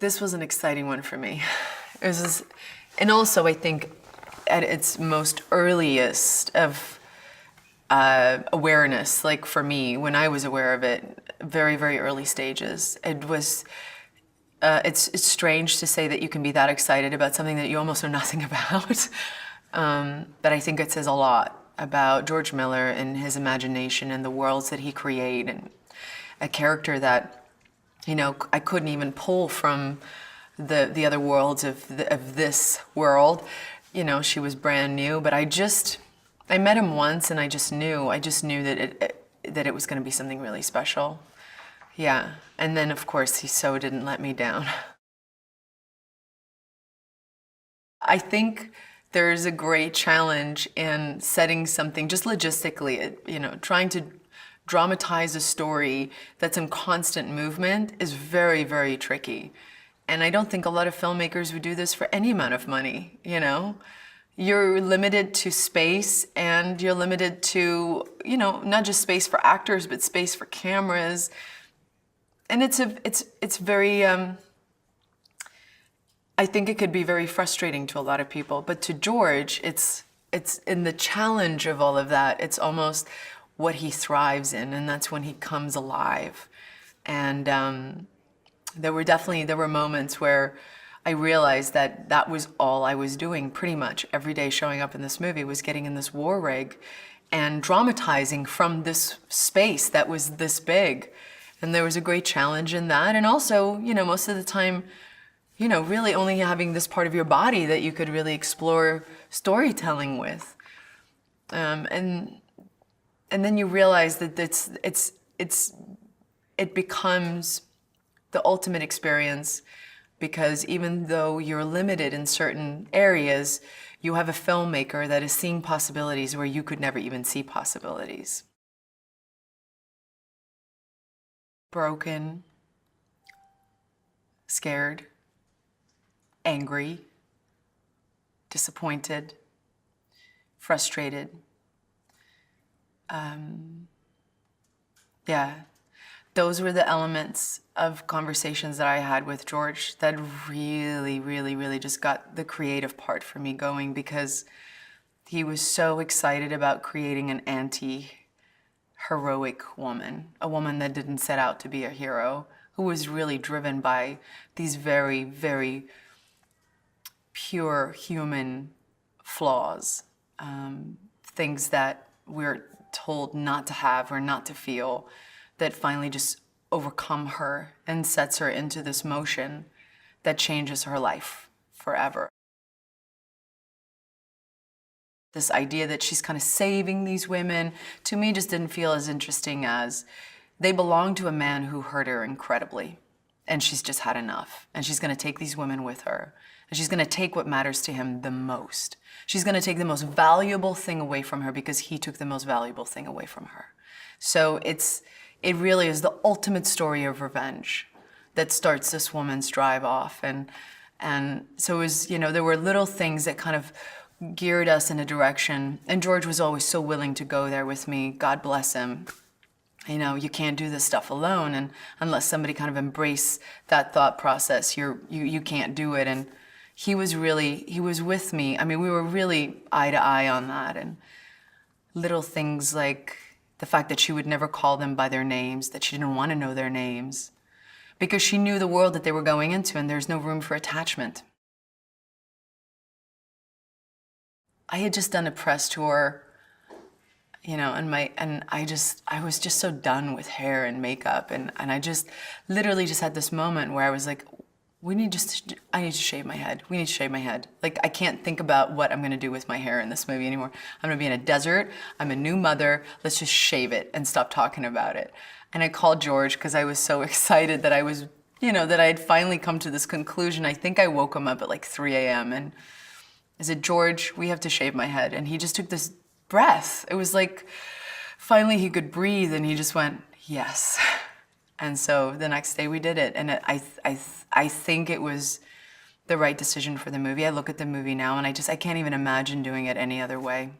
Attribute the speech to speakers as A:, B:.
A: This was an exciting one for me. And also I think at its most earliest of awareness, like for me, when I was aware of it, very, very early stages, it was, it's strange to say that you can be that excited about something that you almost know nothing about. But I think it says a lot about George Miller and his imagination and the worlds that he created, and a character that, you know, I couldn't even pull from the other worlds of this world. You know, she was brand new, but I met him once and I just knew that it was going to be something really special. Yeah, and then of course he so didn't let me down. I think there's a great challenge in setting something, just logistically, you know, trying to dramatize a story that's in constant movement is very, very tricky. And I don't think a lot of filmmakers would do this for any amount of money, you know? You're limited to space, and you're limited to, you know, not just space for actors, but space for cameras. And it's very, I think it could be very frustrating to a lot of people, but to George, it's in the challenge of all of that, it's almost what he thrives in, and that's when he comes alive. And there were moments where I realized that that was all I was doing pretty much every day showing up in this movie, was getting in this war rig and dramatizing from this space that was this big. And there was a great challenge in that. And also, you know, most of the time, you know, really only having this part of your body that you could really explore storytelling with. And then you realize that it becomes the ultimate experience, because even though you're limited in certain areas, you have a filmmaker that is seeing possibilities where you could never even see possibilities. Broken, scared, angry, disappointed, frustrated. Yeah, those were the elements of conversations that I had with George that really, really, really just got the creative part for me going, because he was so excited about creating an anti-heroic woman, a woman that didn't set out to be a hero, who was really driven by these very, very pure human flaws, things that we're told not to have or not to feel, that finally just overcome her and sets her into this motion that changes her life forever. This idea that she's kind of saving these women, to me, just didn't feel as interesting as they belong to a man who hurt her incredibly, and she's just had enough. And she's gonna take these women with her, and she's gonna take what matters to him the most. She's gonna take the most valuable thing away from her because he took the most valuable thing away from her. So it really is the ultimate story of revenge that starts this woman's drive off. And so it was, you know, there were little things that kind of geared us in a direction. And George was always so willing to go there with me. God bless him. You know, you can't do this stuff alone, and unless somebody kind of embrace that thought process, you can't do it. And he was with me. I mean, we were really eye to eye on that. And little things like the fact that she would never call them by their names, that she didn't want to know their names, because she knew the world that they were going into, and there's no room for attachment. I had just done a press tour, you know, and I was just so done with hair and makeup, and I just literally just had this moment where I was like, I need to shave my head. We need to shave my head. Like, I can't think about what I'm gonna do with my hair in this movie anymore. I'm gonna be in a desert, I'm a new mother, let's just shave it and stop talking about it. And I called George because I was so excited that I was, you know, that I had finally come to this conclusion. I think I woke him up at like 3 a.m. and I said, George, we have to shave my head. And he just took this breath. It was like, finally he could breathe, and he just went, yes. And so the next day we did it, and I think it was the right decision for the movie. I look at the movie now and I can't even imagine doing it any other way.